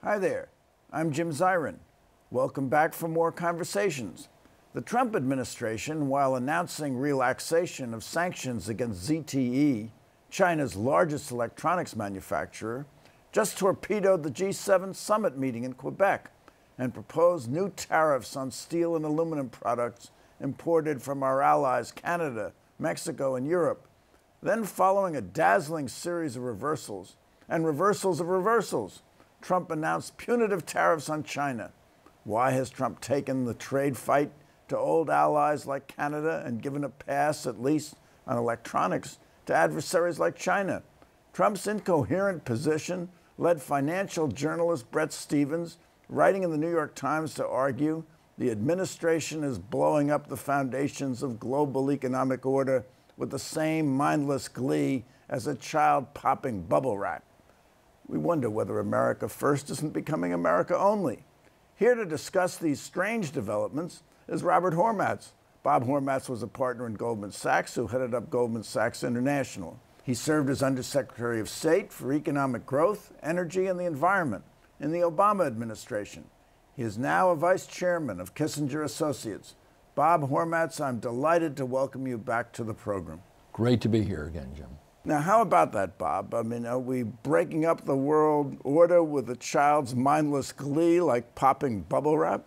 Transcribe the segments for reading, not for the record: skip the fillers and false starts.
Hi there, I'm Jim Zirin. Welcome back for more conversations. The Trump administration, while announcing relaxation of sanctions against ZTE, China's largest electronics manufacturer, just torpedoed the G7 summit meeting in Quebec and proposed new tariffs on steel and aluminum products imported from our allies Canada, Mexico, and Europe. Then, following a dazzling series of reversals and reversals of reversals, Trump announced punitive tariffs on China. Why has Trump taken the trade fight to old allies like Canada and given a pass, at least on electronics, to adversaries like China? Trump's incoherent position led financial journalist Bret Stephens, writing in the New York Times, to argue the administration is blowing up the foundations of global economic order with the same mindless glee as a child popping bubble wrap. We wonder whether America First isn't becoming America Only. Here to discuss these strange developments is Robert Hormats. Bob Hormats was a partner in Goldman Sachs who headed up Goldman Sachs International. He served as Undersecretary of State for Economic Growth, Energy, and the Environment in the Obama administration. He is now a vice chairman of Kissinger Associates. Bob Hormats, I'm delighted to welcome you back to the program. Great to be here again, Jim. Now, how about that, Bob? I mean, are we breaking up the world order with a child's mindless glee like popping bubble wrap?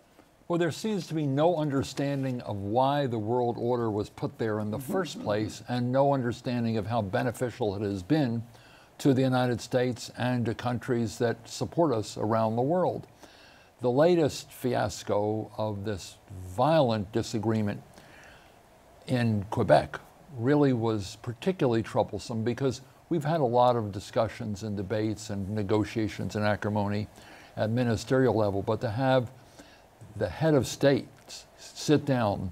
Well, there seems to be no understanding of why the world order was put there in the first place, and no understanding of how beneficial it has been to the United States and to countries that support us around the world. The latest fiasco of this violent disagreement in Quebec really was particularly troublesome because we've had a lot of discussions and debates and negotiations and acrimony at ministerial level, but to have the head of state sit down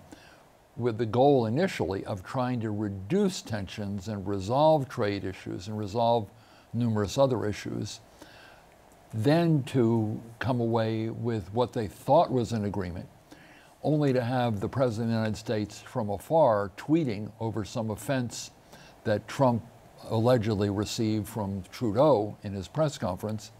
with the goal initially of trying to reduce tensions and resolve trade issues and resolve numerous other issues, then to come away with what they thought was an agreement, only to have the President of the United States from afar tweeting over some offense that Trump allegedly received from Trudeau in his press conference,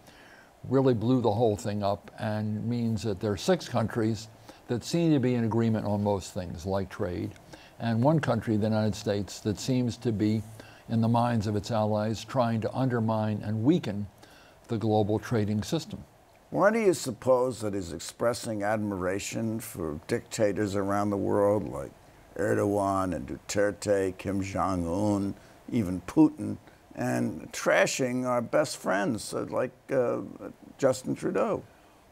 really blew the whole thing up, and means that there are 6 countries that seem to be in agreement on most things, like trade, and one country, the United States, that seems to be, in the minds of its allies, trying to undermine and weaken the global trading system. Why do you suppose that he's expressing admiration for dictators around the world like Erdogan and Duterte, Kim Jong-un, even Putin, and trashing our best friends like Justin Trudeau?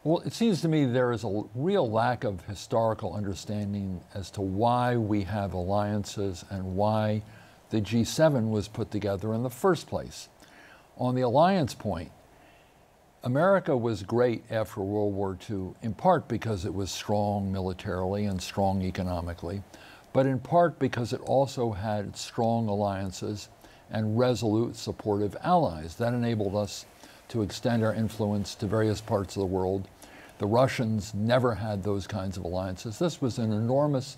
Well, it seems to me there is a real lack of historical understanding as to why we have alliances and why the G7 was put together in the first place. On the alliance point, America was great after World War II, in part because it was strong militarily and strong economically, but in part because it also had strong alliances and resolute supportive allies. That enabled us to extend our influence to various parts of the world. The Russians never had those kinds of alliances. This was an enormous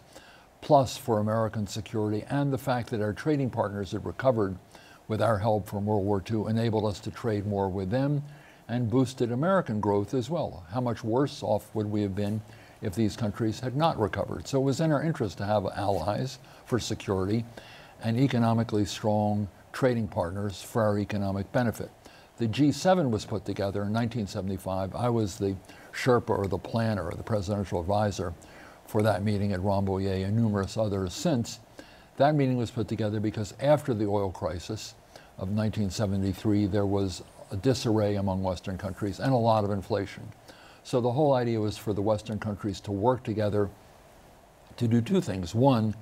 plus for American security, and the fact that our trading partners had recovered with our help from World War II enabled us to trade more with them and boosted American growth as well. How much worse off would we have been if these countries had not recovered? So it was in our interest to have allies for security and economically strong trading partners for our economic benefit. The G7 was put together in 1975. I was the Sherpa, or the planner, or the presidential advisor for that meeting at Rambouillet and numerous others since. That meeting was put together because after the oil crisis of 1973, there was a disarray among Western countries and a lot of inflation. So the whole idea was for the Western countries to work together to do 2 things. One,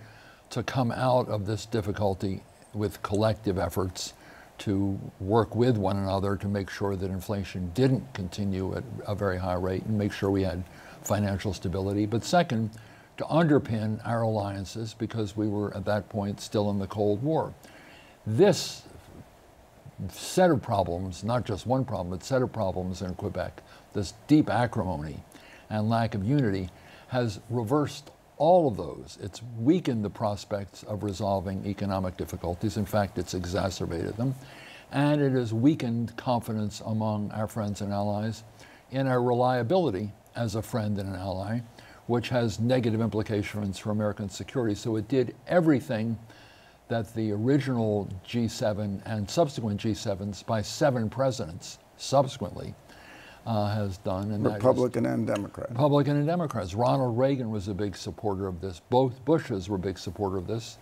to come out of this difficulty with collective efforts to work with one another to make sure that inflation didn't continue at a very high rate and make sure we had financial stability. But second, to underpin our alliances because we were at that point still in the Cold War. This set of problems, not just one problem, but set of problems in Quebec, this deep acrimony and lack of unity, has reversed all of those. It's weakened the prospects of resolving economic difficulties. In fact, it's exacerbated them. And it has weakened confidence among our friends and allies in our reliability as a friend and an ally, which has negative implications for American security. So it did everything that the original G7 and subsequent G7s by 7 presidents subsequently has done. And Republican and Democrat. Republican and Democrats. Ronald Reagan was a big supporter of this. Both Bushes were big supporter of this,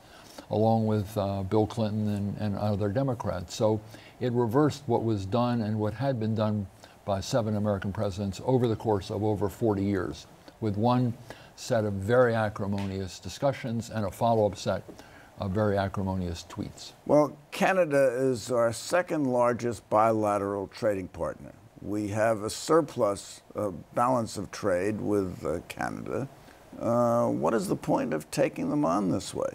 along with Bill Clinton and other Democrats. So it reversed what was done and what had been done by 7 American presidents over the course of over 40 years, with one set of very acrimonious discussions and a follow-up set of very acrimonious tweets. Well, Canada is our second largest bilateral trading partner. We have a surplus balance of trade with Canada. What is the point of taking them on this way?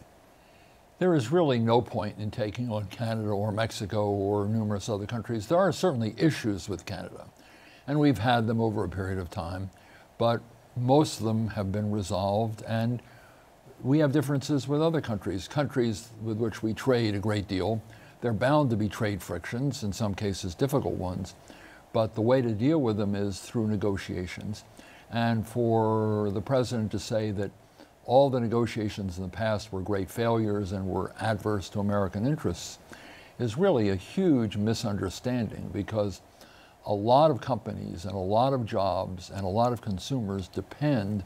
There is really no point in taking on Canada or Mexico or numerous other countries. There are certainly issues with Canada, and we've had them over a period of time, but most of them have been resolved, and we have differences with other countries with which we trade a great deal. There are bound to be trade frictions, in some cases difficult ones, but the way to deal with them is through negotiations. And for the president to say that all the negotiations in the past were great failures and were adverse to American interests is really a huge misunderstanding, because a lot of companies and a lot of jobs and a lot of consumers depend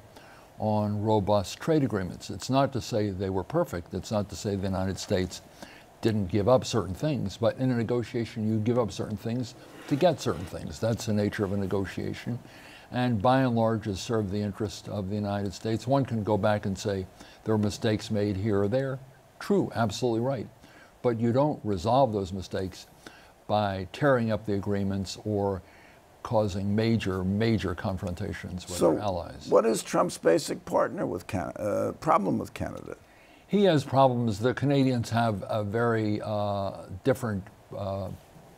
on robust trade agreements. It's not to say they were perfect. It's not to say the United States didn't give up certain things, but in a negotiation you give up certain things to get certain things. That's the nature of a negotiation, and by and large has served the interest of the United States. One can go back and say there were mistakes made here or there. True, absolutely right. But you don't resolve those mistakes by tearing up the agreements or causing major confrontations with our allies. What is Trump's basic problem with Canada? He has problems. The Canadians have a very different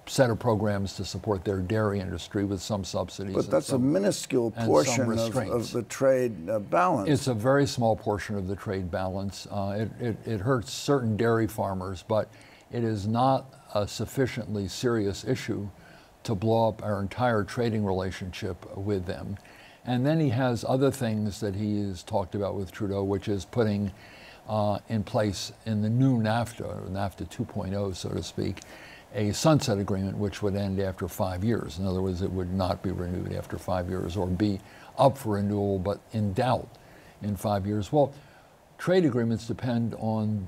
set of programs to support their dairy industry with some subsidies. But that's a minuscule portion of the trade balance. It's a very small portion of the trade balance. It hurts certain dairy farmers, but it is not a sufficiently serious issue to blow up our entire trading relationship with them. And then he has other things that he has talked about with Trudeau, which is putting in place in the new NAFTA, NAFTA 2.0, so to speak, a sunset agreement which would end after 5 years. In other words, it would not be renewed after 5 years or be up for renewal but in doubt in 5 years. Well, trade agreements depend on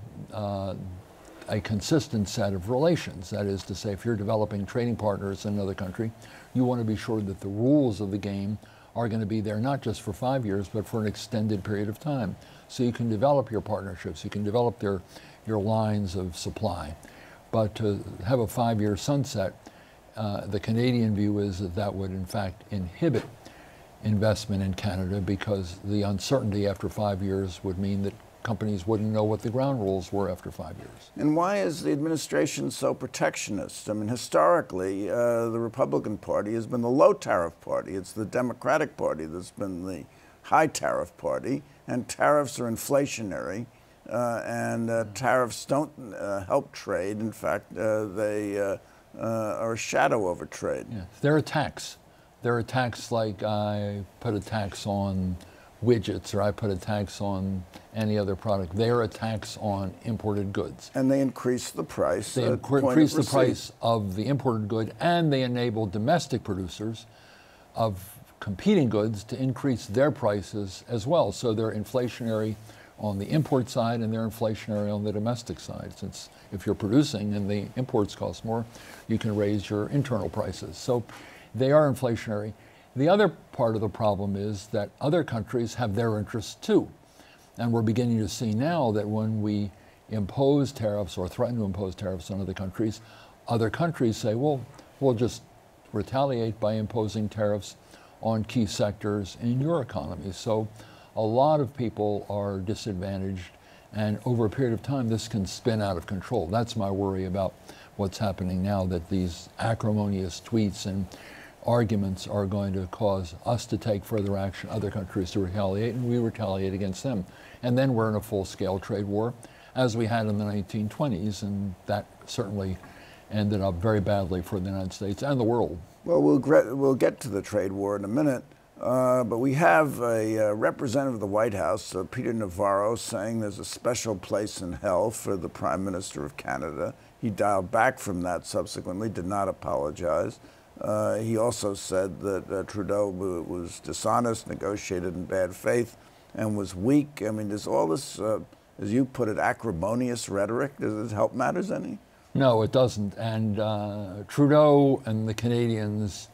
a consistent set of relations. That is to say, if you're developing trading partners in another country, you want to be sure that the rules of the game are going to be there not just for 5 years, but for an extended period of time. So you can develop your partnerships, you can develop your lines of supply. But to have a 5-year sunset, the Canadian view is that that would in fact inhibit investment in Canada, because the uncertainty after 5 years would mean that companies wouldn't know what the ground rules were after 5 years. And why is the administration so protectionist? I mean, historically, the Republican Party has been the low tariff party. It's the Democratic Party that's been the high tariff party, and tariffs are inflationary, and tariffs don't help trade. In fact, they are a shadow over trade. Yeah. They're a tax. They're a tax like I put a tax on widgets or I put a tax on any other product. They're a tax on imported goods. And they increase the price. They increase the price of the imported good, and they enable domestic producers of competing goods to increase their prices as well. So they're inflationary on the import side and they're inflationary on the domestic side. Since if you're producing and the imports cost more, you can raise your internal prices. So they are inflationary. The other part of the problem is that other countries have their interests too. And we're beginning to see now that when we impose tariffs or threaten to impose tariffs on other countries say, well, we'll just retaliate by imposing tariffs on key sectors in your economy. So a lot of people are disadvantaged, and over a period of time this can spin out of control. That's my worry about what's happening now, that these acrimonious tweets and arguments are going to cause us to take further action, other countries to retaliate, and we retaliate against them. And then we're in a full-scale trade war, as we had in the 1920s, and that certainly ended up very badly for the United States and the world. Well, we'll get to the trade war in a minute, but we have a representative of the White House, Peter Navarro, saying there's a special place in hell for the Prime Minister of Canada. He dialed back from that subsequently, did not apologize. He also said that Trudeau was dishonest, negotiated in bad faith, and was weak. I mean, does all this, as you put it, acrimonious rhetoric, does it help matters any? No, it doesn't. And Trudeau and the Canadians,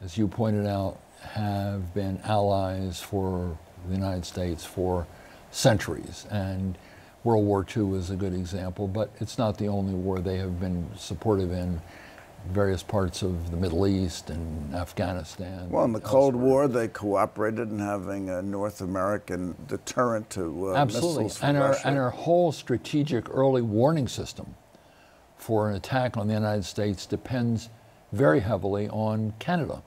as you pointed out, have been allies for the United States for centuries. And World War II is a good example, but it's not the only war. They have been supportive in various parts of the Middle East and Afghanistan. Well, in the Cold War, they cooperated in having a North American deterrent to missiles from Russia. And our whole strategic early warning system for an attack on the United States depends very heavily on Canada.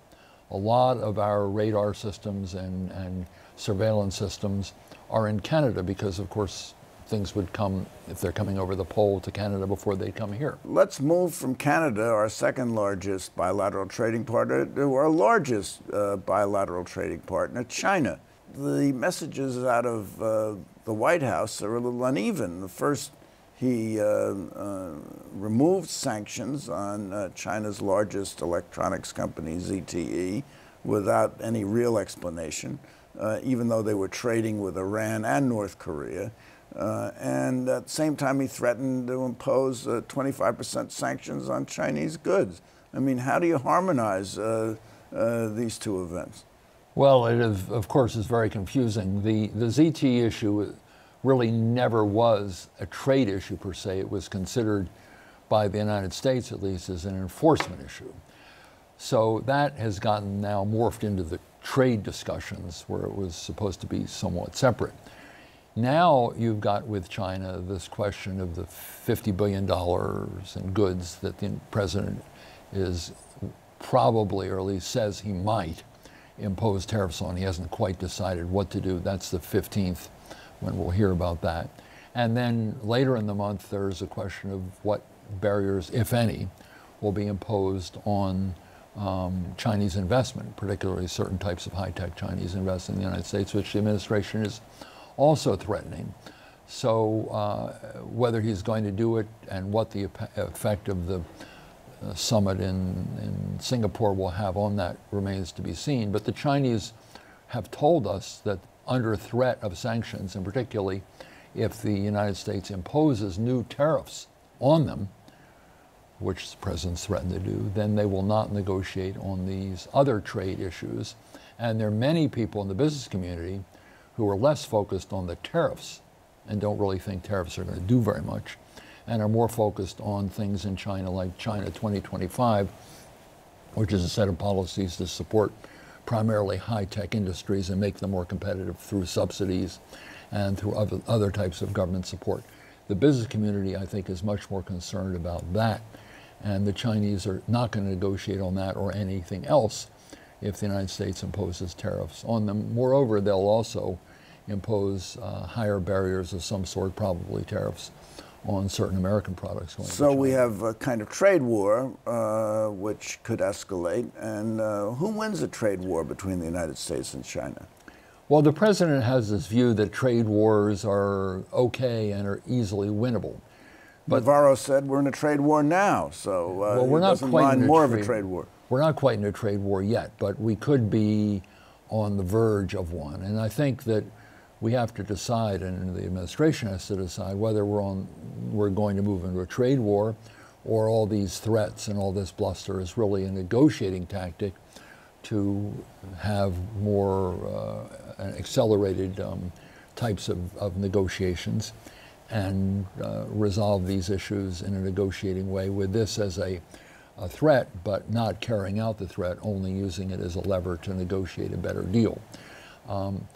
A lot of our radar systems and surveillance systems are in Canada because, of course, things would come, if they're coming over the pole, to Canada before they come here. Let's move from Canada, our second largest bilateral trading partner, to our largest bilateral trading partner, China. The messages out of the White House are a little uneven. The first, he removed sanctions on China's largest electronics company, ZTE, without any real explanation, even though they were trading with Iran and North Korea. And at the same time, he threatened to impose 25% sanctions on Chinese goods. I mean, how do you harmonize these two events? Well, it is, of course, is very confusing. The ZTE issue really never was a trade issue per se. It was considered by the United States, at least, as an enforcement issue. So that has gotten now morphed into the trade discussions where it was supposed to be somewhat separate. Now you've got with China this question of the $50 billion in goods that the president is probably, or at least says he might, impose tariffs on. He hasn't quite decided what to do. That's the 15th when we'll hear about that. And then later in the month, there's a question of what barriers, if any, will be imposed on Chinese investment, particularly certain types of high-tech Chinese investment in the United States, which the administration is also threatening. So whether he's going to do it and what the effect of the summit in Singapore will have on that remains to be seen. But the Chinese have told us that under threat of sanctions, and particularly if the United States imposes new tariffs on them, which the president's threatened to do, then they will not negotiate on these other trade issues. And there are many people in the business community who are less focused on the tariffs and don't really think tariffs are going to do very much, and are more focused on things in China like China 2025, which is a set of policies to support primarily high-tech industries and make them more competitive through subsidies and through other types of government support. The business community, I think, is much more concerned about that, and the Chinese are not going to negotiate on that or anything else if the United States imposes tariffs on them. Moreover, they'll also impose higher barriers of some sort, probably tariffs, on certain American products going to China. So we have a kind of trade war, which could escalate. And who wins a trade war between the United States and China? Well, the president has this view that trade wars are okay and are easily winnable. But Navarro said we're in a trade war now, so well, we're he not doesn't quite mind in more of a trade war. We're not quite in a trade war yet, but we could be on the verge of one. And I think that we have to decide, and the administration has to decide, whether we're going to move into a trade war, or all these threats and all this bluster is really a negotiating tactic to have more accelerated types of negotiations and resolve these issues in a negotiating way, with this as a threat, but not carrying out the threat, only using it as a lever to negotiate a better deal.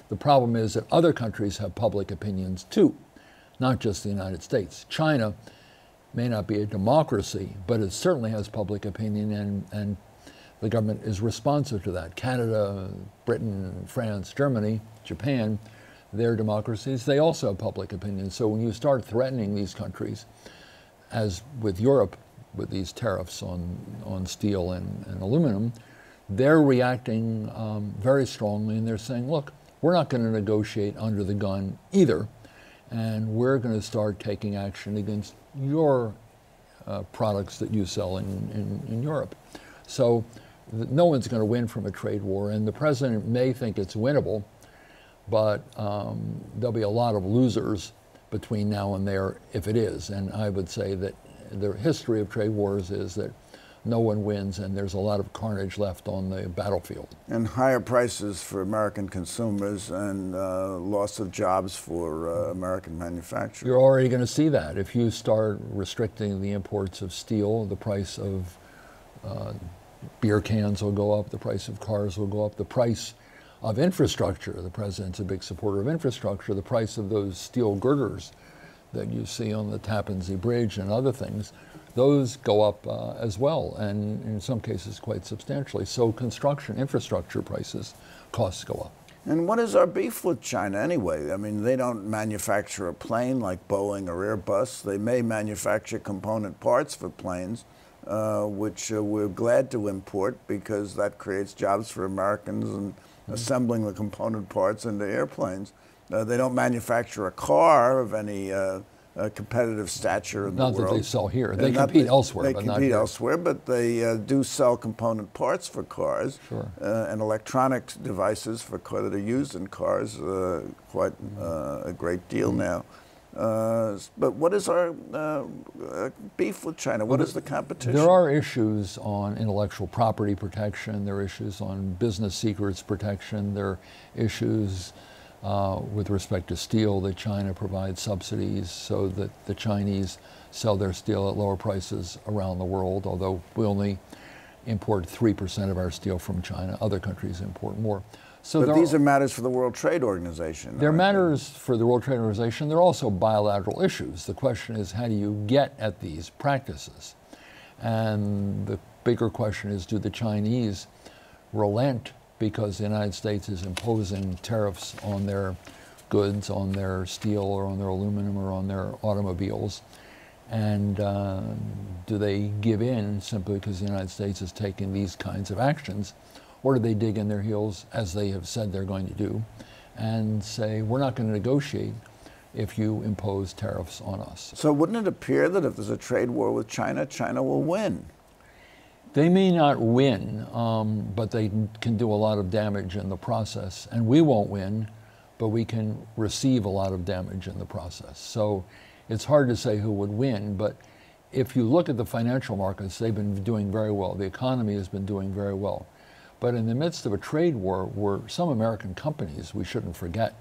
The problem is that other countries have public opinions too, not just the United States. China may not be a democracy, but it certainly has public opinion, and the government is responsive to that. Canada, Britain, France, Germany, Japan, they're democracies. They also have public opinion. So when you start threatening these countries, as with Europe, with these tariffs on steel and aluminum, they're reacting very strongly, and they're saying, look, we're not going to negotiate under the gun either, and we're going to start taking action against your products that you sell in Europe. So no one's going to win from a trade war, and the president may think it's winnable, but there'll be a lot of losers between now and there if it is. And I would say that the history of trade wars is that no one wins, and there's a lot of carnage left on the battlefield. And higher prices for American consumers and loss of jobs for American manufacturers. You're already going to see that. If you start restricting the imports of steel, the price of beer cans will go up, the price of cars will go up, the price of infrastructure, the president's a big supporter of infrastructure, the price of those steel girders that you see on the Tappan Zee Bridge and other things, those go up as well, and in some cases quite substantially. So construction, infrastructure prices, costs go up. And what is our beef with China anyway? I mean, they don't manufacture a plane like Boeing or Airbus. They may manufacture component parts for planes, which we're glad to import because that creates jobs for Americans and assembling the component parts into airplanes. They don't manufacture a car of any competitive stature in the world. Not that they sell here. They compete elsewhere, but not here. They compete elsewhere, but they do sell component parts for cars. Sure. And electronic devices that are used in cars quite a great deal now. But what is our beef with China? What is the competition? There are issues on intellectual property protection. There are issues on business secrets protection. There are issues with respect to steel that China provides subsidies so that the Chinese sell their steel at lower prices around the world, although we only import 3% of our steel from China. Other countries import more. So but these are matters for the World Trade Organization. They're matters for the World Trade Organization. They're also bilateral issues. The question is, how do you get at these practices? And the bigger question is, do the Chinese relent because the United States is imposing tariffs on their goods, on their steel or on their aluminum or on their automobiles? And do they give in simply because the United States is taking these kinds of actions? Or do they dig in their heels, as they have said they're going to do, and say, we're not going to negotiate if you impose tariffs on us? So wouldn't it appear that if there's a trade war with China, China will win? They may not win, but they can do a lot of damage in the process. And we won't win, but we can receive a lot of damage in the process. So it's hard to say who would win, but if you look at the financial markets, they've been doing very well. The economy has been doing very well. But in the midst of a trade war where some American companies, we shouldn't forget,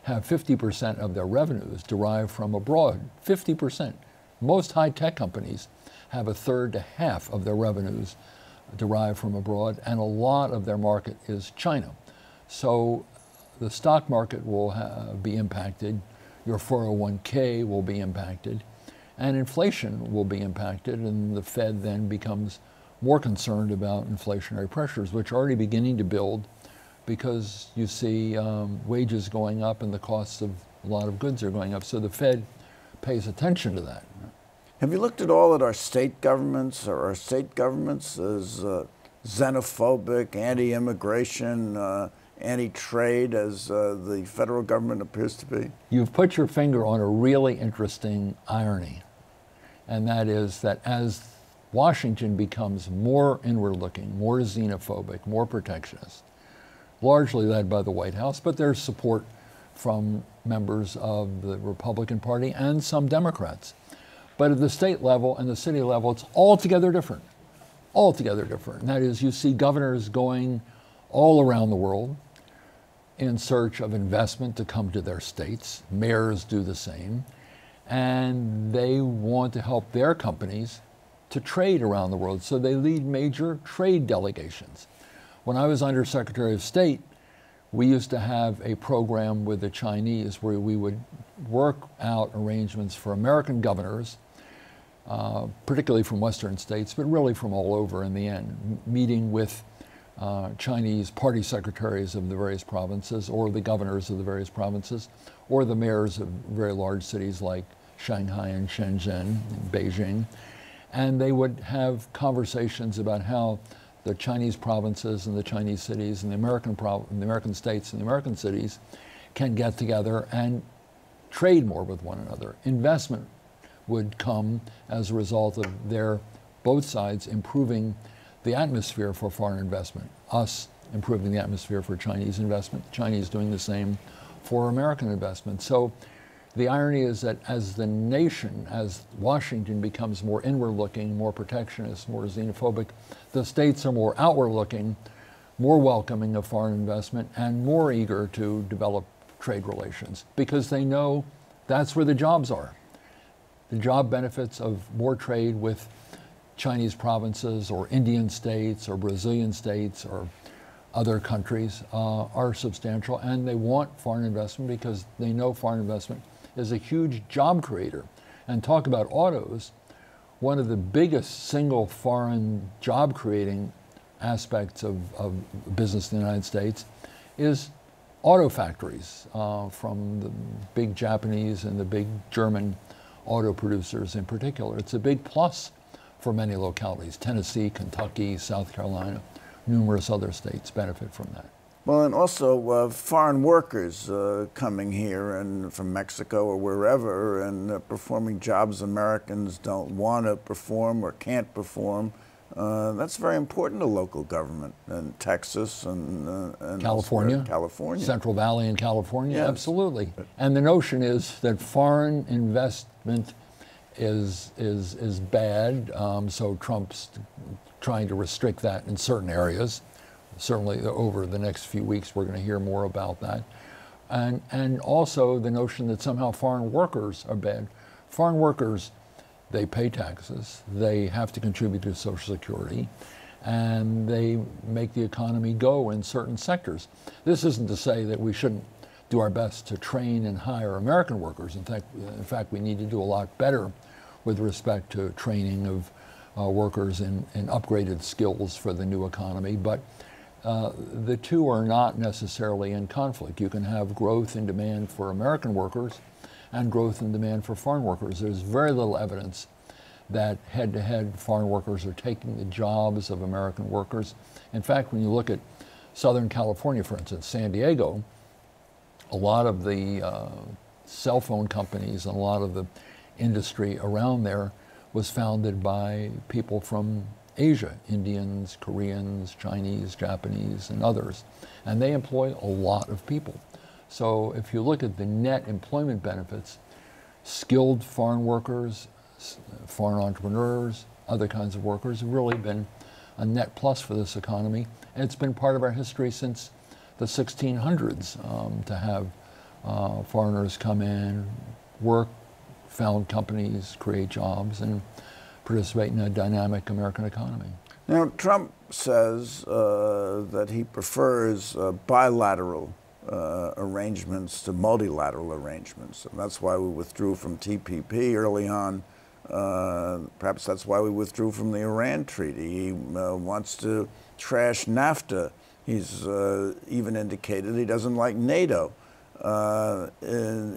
have 50% of their revenues derived from abroad, 50%. Most high-tech companies have a third to half of their revenues derived from abroad, and a lot of their market is China. So the stock market will be impacted, your 401k will be impacted, and inflation will be impacted, and the Fed then becomes more concerned about inflationary pressures, which are already beginning to build because you see wages going up and the costs of a lot of goods are going up. So the Fed pays attention to that. Have you looked at all at our state governments? Are our state governments as xenophobic, anti-immigration, anti-trade as the federal government appears to be? You've put your finger on a really interesting irony, and that is that as Washington becomes more inward-looking, more xenophobic, more protectionist, largely led by the White House, but there's support from members of the Republican Party and some Democrats. But at the state level and the city level, it's altogether different, altogether different. And that is, you see governors going all around the world in search of investment to come to their states. Mayors do the same. And they want to help their companies to trade around the world. So they lead major trade delegations. When I was Undersecretary of State, we used to have a program with the Chinese where we would work out arrangements for American governors, particularly from Western states, but really from all over in the end, meeting with Chinese party secretaries of the various provinces, or the governors of the various provinces, or the mayors of very large cities like Shanghai and Shenzhen and Beijing. And they would have conversations about how the Chinese provinces and the Chinese cities and the American states and the American cities can get together and trade more with one another. Investment would come as a result of their, both sides, improving the atmosphere for foreign investment. Us improving the atmosphere for Chinese investment, Chinese doing the same for American investment. So the irony is that as the nation, as Washington becomes more inward-looking, more protectionist, more xenophobic, the states are more outward-looking, more welcoming of foreign investment, and more eager to develop trade relations because they know that's where the jobs are. The job benefits of more trade with Chinese provinces or Indian states or Brazilian states or other countries are substantial, and they want foreign investment because they know foreign investment is a huge job creator. And talk about autos, one of the biggest single foreign job creating aspects of business in the United States is auto factories, from the big Japanese and the big German auto producers in particular. It's a big plus for many localities. Tennessee, Kentucky, South Carolina, numerous other states benefit from that. Well, and also foreign workers coming here and from Mexico or wherever and performing jobs Americans don't want to perform or can't perform. That's very important to local government in Texas and California, Central Valley in California, yes. Absolutely. And the notion is that foreign investment is bad, so Trump's trying to restrict that in certain areas. Certainly over the next few weeks we're going to hear more about that. And also the notion that somehow foreign workers are bad. Foreign workers, they pay taxes, they have to contribute to Social Security, and they make the economy go in certain sectors. This isn't to say that we shouldn't do our best to train and hire American workers. In fact, we need to do a lot better with respect to training of workers in upgraded skills for the new economy. But the two are not necessarily in conflict. You can have growth in demand for American workers and growth in demand for foreign workers. There's very little evidence that head-to-head foreign workers are taking the jobs of American workers. In fact, when you look at Southern California, for instance, San Diego, a lot of the cell phone companies and a lot of the industry around there was founded by people from Asia, Indians, Koreans, Chinese, Japanese, and others. And they employ a lot of people. So if you look at the net employment benefits, skilled foreign workers, foreign entrepreneurs, other kinds of workers have really been a net plus for this economy. And it's been part of our history since the 1600s to have foreigners come in, work, found companies, create jobs, and participate in a dynamic American economy. Now, Trump says that he prefers bilateral arrangements to multilateral arrangements. And that's why we withdrew from TPP early on. Perhaps that's why we withdrew from the Iran treaty. He wants to trash NAFTA. He's even indicated he doesn't like NATO.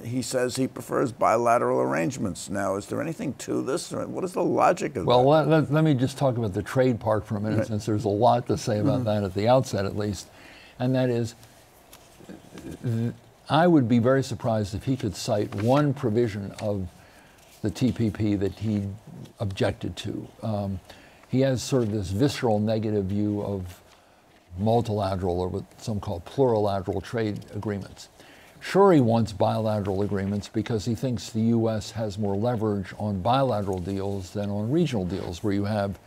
He says he prefers bilateral arrangements. Now, is there anything to this? Or what is the logic of that? Well, let me just talk about the trade part for a minute, right, since there's a lot to say about that at the outset, at least. And that is, I would be very surprised if he could cite one provision of the TPP that he objected to. He has sort of this visceral negative view of multilateral, or what some call plurilateral trade agreements. Sure, he wants bilateral agreements because he thinks the U.S. has more leverage on bilateral deals than on regional deals, where you have,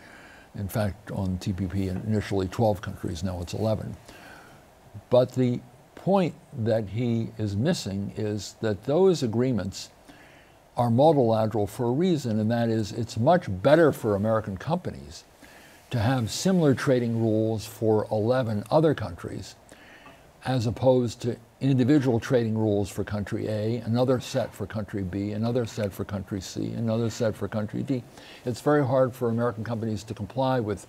in fact, on TPP initially 12 countries, now it's 11. But the point that he is missing is that those agreements are multilateral for a reason, and that is it's much better for American companies to have similar trading rules for 11 other countries as opposed to individual trading rules for country A, another set for country B, another set for country C, another set for country D. It's very hard for American companies to comply with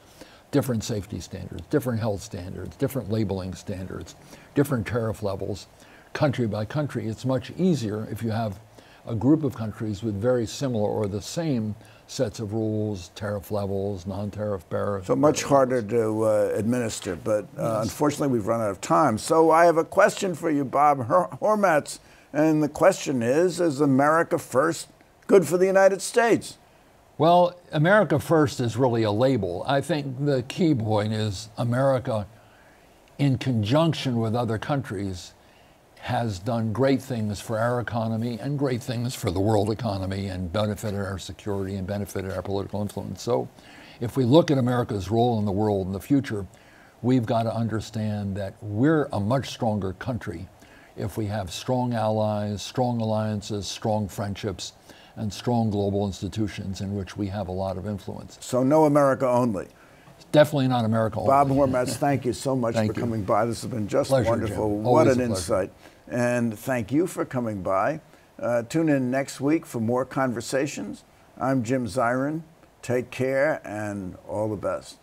different safety standards, different health standards, different labeling standards, different tariff levels, country by country. It's much easier if you have a group of countries with very similar or the same sets of rules, tariff levels, non-tariff barriers. So much harder to administer, but unfortunately we've run out of time. So I have a question for you, Bob Hormats, and the question is America first good for the United States? Well, America first is really a label. I think the key point is America, in conjunction with other countries, has done great things for our economy and great things for the world economy and benefited our security and benefited our political influence. So if we look at America's role in the world in the future, we've got to understand that we're a much stronger country if we have strong allies, strong alliances, strong friendships, and strong global institutions in which we have a lot of influence. So no America only. Definitely not America only. Bob Hormats, thank you so much for coming by. This has been just wonderful. What an insight. And thank you for coming by. Tune in next week for more conversations. I'm Jim Zirin. Take care and all the best.